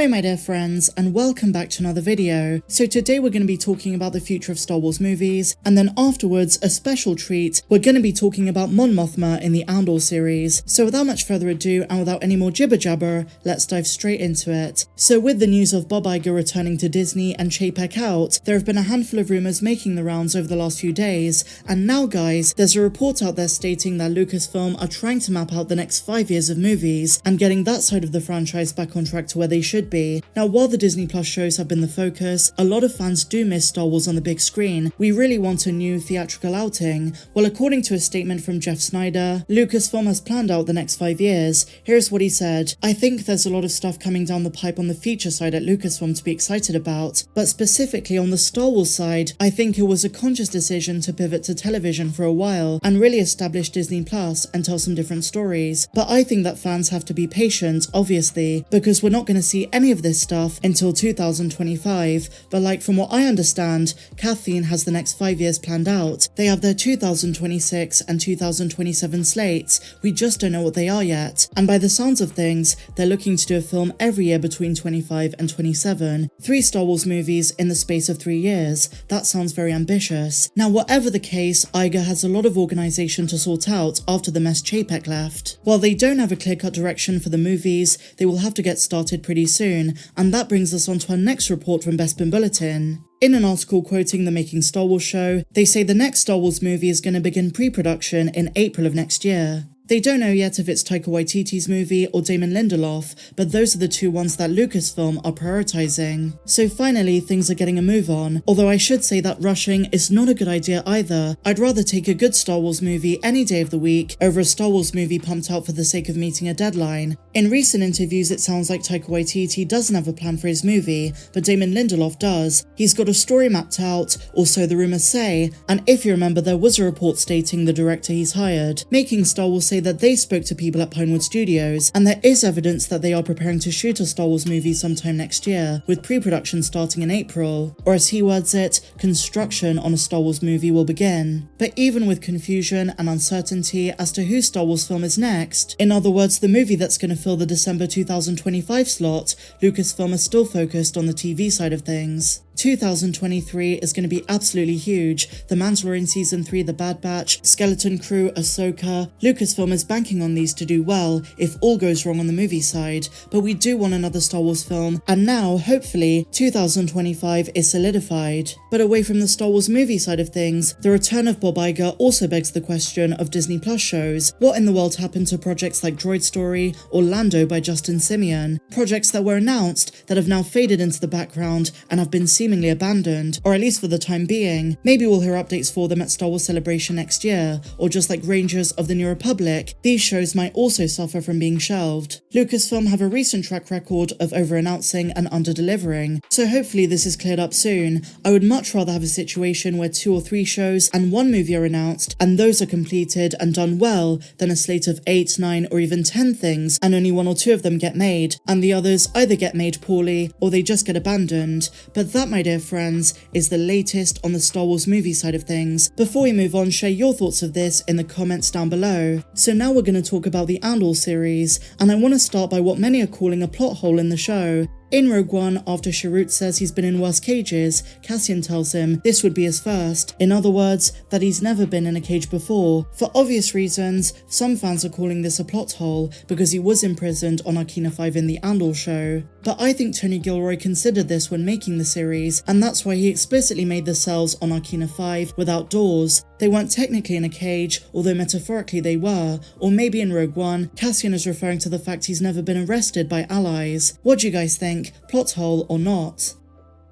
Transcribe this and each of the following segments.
Hi my dear friends, and welcome back to another video. So today we're going to be talking about the future of Star Wars movies, and then afterwards, a special treat, we're going to be talking about Mon Mothma in the Andor series. So without much further ado, and without any more jibber jabber, let's dive straight into it. So with the news of Bob Iger returning to Disney and Chapek out, there have been a handful of rumours making the rounds over the last few days, and now guys, there's a report out there stating that Lucasfilm are trying to map out the next 5 years of movies, and getting that side of the franchise back on track to where they should be. Now while the Disney Plus shows have been the focus, a lot of fans do miss Star Wars on the big screen. We really want a new theatrical outing. Well, according to a statement from Jeff Snyder, Lucasfilm has planned out the next 5 years. Here's what he said: "I think there's a lot of stuff coming down the pipe on the feature side at Lucasfilm to be excited about, but specifically on the Star Wars side, I think it was a conscious decision to pivot to television for a while and really establish Disney Plus and tell some different stories. But I think that fans have to be patient, obviously, because we're not going to see any of this stuff until 2025, but like from what I understand, Kathleen has the next 5 years planned out. They have their 2026 and 2027 slates, we just don't know what they are yet, and by the sounds of things, they're looking to do a film every year between 25 and 27, 3 Star Wars movies in the space of 3 years. That sounds very ambitious. Now whatever the case, Iger has a lot of organisation to sort out after the mess Chapek left. While they don't have a clear-cut direction for the movies, they will have to get started pretty soon, and that brings us on to our next report from Bespin Bulletin. In an article quoting the Making Star Wars show, they say the next Star Wars movie is going to begin pre-production in April of next year. They don't know yet if it's Taika Waititi's movie or Damon Lindelof, but those are the two ones that Lucasfilm are prioritising. So finally, things are getting a move on, although I should say that rushing is not a good idea either. I'd rather take a good Star Wars movie any day of the week over a Star Wars movie pumped out for the sake of meeting a deadline. In recent interviews, it sounds like Taika Waititi doesn't have a plan for his movie, but Damon Lindelof does. He's got a story mapped out, or so the rumours say, and if you remember, there was a report stating the director he's hired. Making Star Wars say that they spoke to people at Pinewood Studios, and there is evidence that they are preparing to shoot a Star Wars movie sometime next year, with pre-production starting in April, or as he words it, construction on a Star Wars movie will begin. But even with confusion and uncertainty as to whose Star Wars film is next, in other words the movie that's going to fill the December 2025 slot, Lucasfilm is still focused on the TV side of things. 2023 is going to be absolutely huge. The Mandalorian Season 3, The Bad Batch, Skeleton Crew, Ahsoka. Lucasfilm is banking on these to do well if all goes wrong on the movie side, but we do want another Star Wars film, and now, hopefully, 2025 is solidified. But away from the Star Wars movie side of things, the return of Bob Iger also begs the question of Disney Plus shows. What in the world happened to projects like Droid Story or Lando by Justin Simeon? Projects that were announced that have now faded into the background and have been seemingly abandoned, or at least for the time being. Maybe we'll hear updates for them at Star Wars Celebration next year, or just like Rangers of the New Republic, these shows might also suffer from being shelved. Lucasfilm have a recent track record of over-announcing and under-delivering, so hopefully this is cleared up soon. I would much rather have a situation where 2 or 3 shows and 1 movie are announced, and those are completed and done well, than a slate of 8, 9 or even 10 things, and only 1 or 2 of them get made, and the others either get made poorly or they just get abandoned. But that, my dear friends, is the latest on the Star Wars movie side of things. Before we move on, share your thoughts of this in the comments down below. So now we're going to talk about the Andor series, and I want to start by what many are calling a plot hole in the show. In Rogue One, after Chirrut says he's been in worse cages, Cassian tells him this would be his first. In other words, that he's never been in a cage before. For obvious reasons, some fans are calling this a plot hole because he was imprisoned on Arcana 5 in the Andor show. But I think Tony Gilroy considered this when making the series, and that's why he explicitly made the cells on Arcana 5 without doors. They weren't technically in a cage, although metaphorically they were, or maybe in Rogue One, Cassian is referring to the fact he's never been arrested by allies. What do you guys think? Plot hole or not?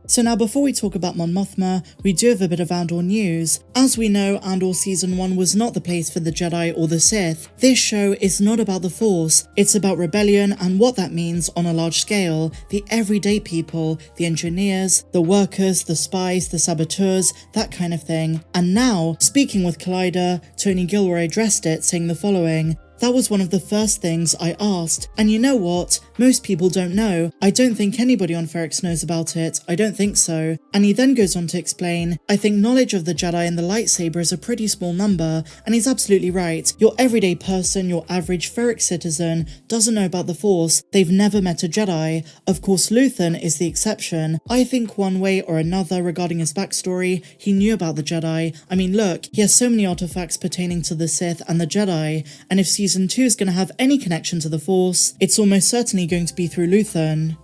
So now before we talk about Mon Mothma, we do have a bit of Andor news. As we know, Andor Season 1 was not the place for the Jedi or the Sith. This show is not about the Force, it's about rebellion and what that means on a large scale. The everyday people, the engineers, the workers, the spies, the saboteurs, that kind of thing. And now, speaking with Collider, Tony Gilroy addressed it saying the following: "That was one of the first things I asked, and you know what? Most people don't know. I don't think anybody on Ferrix knows about it. I don't think so. And he then goes on to explain, I think knowledge of the Jedi and the lightsaber is a pretty small number, and he's absolutely right. Your everyday person, your average Ferrix citizen, doesn't know about the Force. They've never met a Jedi. Of course, Luthen is the exception. I think one way or another regarding his backstory, he knew about the Jedi. I mean, look, he has so many artifacts pertaining to the Sith and the Jedi, and if Season 2 is going to have any connection to the Force, it's almost certainly going to be through Luthen.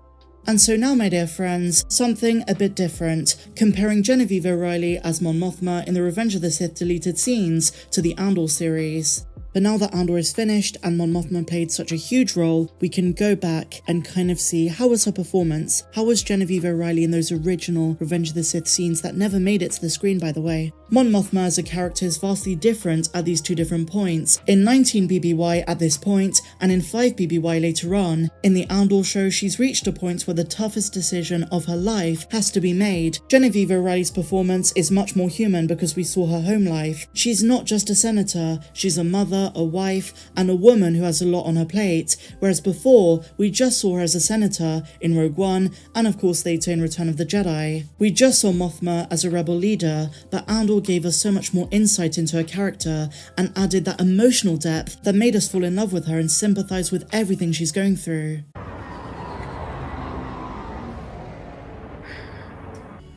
And so now, my dear friends, something a bit different, comparing Genevieve O'Reilly as Mon Mothma in the Revenge of the Sith deleted scenes to the Andor series. But now that Andor is finished and Mon Mothma played such a huge role, we can go back and kind of see how was her performance, how was Genevieve O'Reilly in those original Revenge of the Sith scenes that never made it to the screen, by the way. Mon Mothma as a character is vastly different at these two different points. In 19 BBY at this point, and in 5 BBY later on. In the Andor show, she's reached a point where the toughest decision of her life has to be made. Genevieve O'Reilly's performance is much more human because we saw her home life. She's not just a senator, she's a mother, a wife, and a woman who has a lot on her plate, whereas before, we just saw her as a senator in Rogue One, and of course later in Return of the Jedi. We just saw Mothma as a rebel leader, but Andor gave us so much more insight into her character, and added that emotional depth that made us fall in love with her and sympathize with everything she's going through.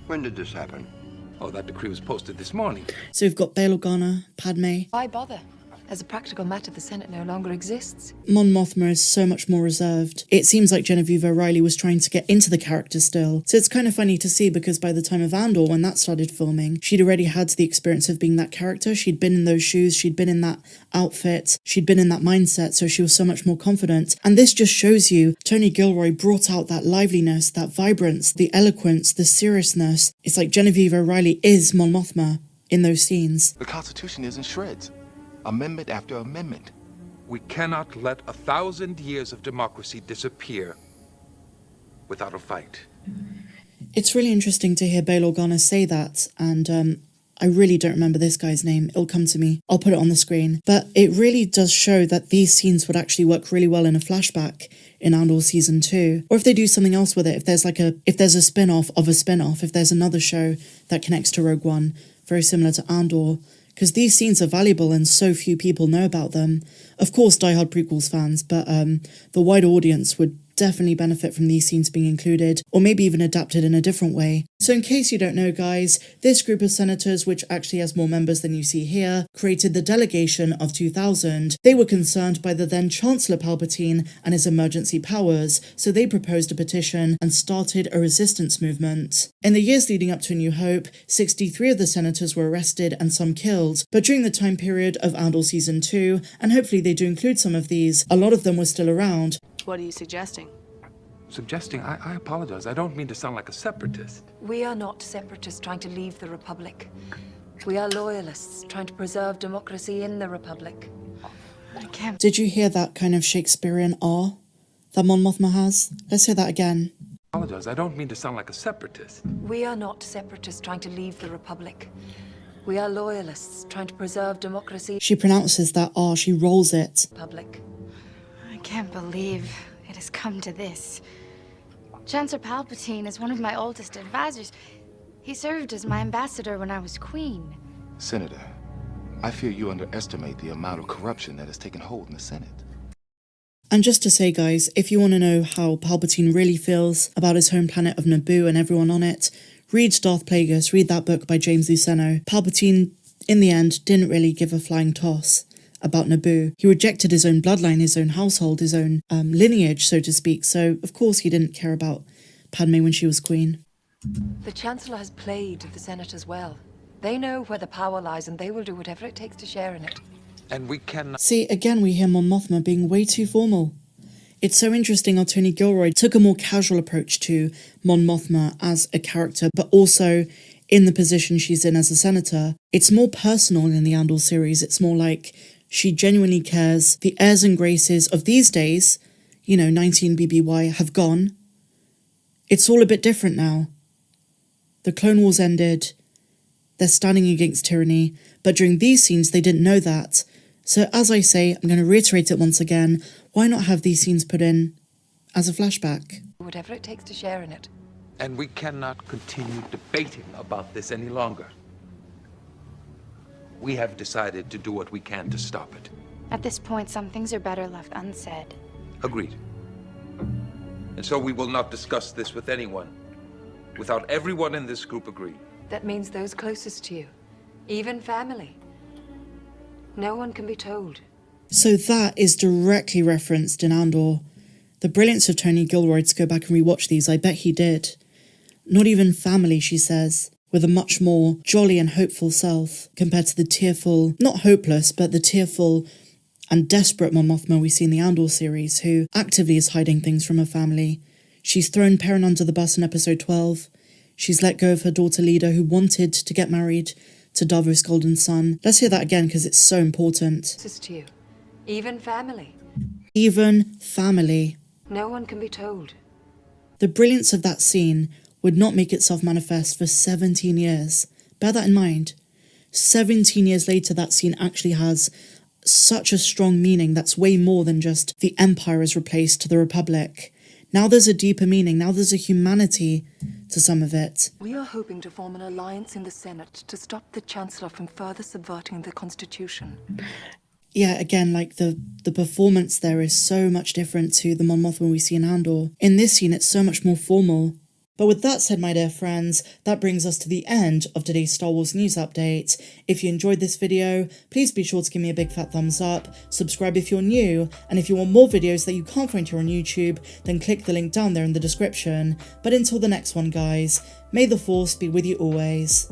When did this happen? Oh, that decree was posted this morning. So we've got Bail Organa, Padme. Why bother? As a practical matter, the Senate no longer exists. Mon Mothma is so much more reserved. It seems like Genevieve O'Reilly was trying to get into the character still. So it's kind of funny to see because by the time of Andor, when that started filming, she'd already had the experience of being that character. She'd been in those shoes, she'd been in that outfit, she'd been in that mindset, so she was so much more confident. And this just shows you Tony Gilroy brought out that liveliness, that vibrance, the eloquence, the seriousness. It's like Genevieve O'Reilly is Mon Mothma in those scenes. The Constitution is in shreds. Amendment after amendment. We cannot let 1,000 years of democracy disappear without a fight. It's really interesting to hear Bail Organa say that, and I really don't remember this guy's name. It'll come to me. I'll put it on the screen. But it really does show that these scenes would actually work really well in a flashback in Andor Season 2. Or if they do something else with it, if there's a spin-off of a spin-off, if there's another show that connects to Rogue One, very similar to Andor, because these scenes are valuable and so few people know about them. Of course, diehard prequels fans, but the wider audience would definitely benefit from these scenes being included, or maybe even adapted in a different way. So in case you don't know, guys, this group of senators, which actually has more members than you see here, created the delegation of 2000. They were concerned by the then Chancellor Palpatine and his emergency powers, so they proposed a petition and started a resistance movement. In the years leading up to A New Hope, 63 of the senators were arrested and some killed, but during the time period of Andor Season 2, and hopefully they do include some of these, a lot of them were still around. What are you suggesting? I apologize. I don't mean to sound like a separatist. We are not separatists trying to leave the Republic. We are loyalists trying to preserve democracy in the Republic. I can't. Did you hear that kind of Shakespearean R that Mon Mothma has? Let's hear that again. I apologize. I don't mean to sound like a separatist. We are not separatists trying to leave the Republic. We are loyalists trying to preserve democracy. She pronounces that R, she rolls it. Republic. I can't believe it has come to this. Chancellor Palpatine is one of my oldest advisors. He served as my ambassador when I was queen. Senator, I fear you underestimate the amount of corruption that has taken hold in the Senate. And just to say, guys, if you want to know how Palpatine really feels about his home planet of Naboo and everyone on it, read Darth Plagueis, read that book by James Luceno. Palpatine, in the end, didn't really give a flying toss about Naboo. He rejected his own bloodline, his own household, his own lineage, so to speak. So, of course, he didn't care about Padme when she was queen. The Chancellor has played the senators well. They know where the power lies and they will do whatever it takes to share in it. And we cannot... See, again, we hear Mon Mothma being way too formal. It's so interesting how Tony Gilroy took a more casual approach to Mon Mothma as a character, but also in the position she's in as a senator. It's more personal in the Andor series. It's more like she genuinely cares. The airs and graces of these days, 19 BBY, have gone. It's all a bit different now. The Clone Wars ended. They're standing against tyranny. But during these scenes, they didn't know that. So as I say, I'm going to reiterate it once again. Why not have these scenes put in as a flashback. Whatever it takes to share in it. And we cannot continue debating about this any longer. We have decided to do what we can to stop it. At this point, some things are better left unsaid. Agreed. And so we will not discuss this with anyone without everyone in this group agreeing. That means those closest to you. Even family. No one can be told. So that is directly referenced in Andor. The brilliance of Tony Gilroy to go back and rewatch these, I bet he did. Not even family, she says, with a much more jolly and hopeful self compared to the tearful, not hopeless, but the tearful and desperate Mon Mothma we see in the Andor series, who actively is hiding things from her family. She's thrown Perrin under the bus in episode 12. She's let go of her daughter Leda, who wanted to get married to Davos' golden son. Let's hear that again because it's so important. Closest to you. Even family. Even family. No one can be told. The brilliance of that scene would not make itself manifest for 17 years. Bear that in mind. 17 years later, that scene actually has such a strong meaning that's way more than just the Empire is replaced the Republic. Now there's a deeper meaning, now there's a humanity to some of it. We are hoping to form an alliance in the Senate to stop the Chancellor from further subverting the Constitution. Yeah, again, like the performance there is so much different to the Mon Mothma we see in Andor. In this scene, it's so much more formal. But with that said, my dear friends, that brings us to the end of today's Star Wars news update. If you enjoyed this video, please be sure to give me a big fat thumbs up, subscribe if you're new, and if you want more videos that you can't find here on YouTube, then click the link down there in the description. But until the next one, guys, may the Force be with you always.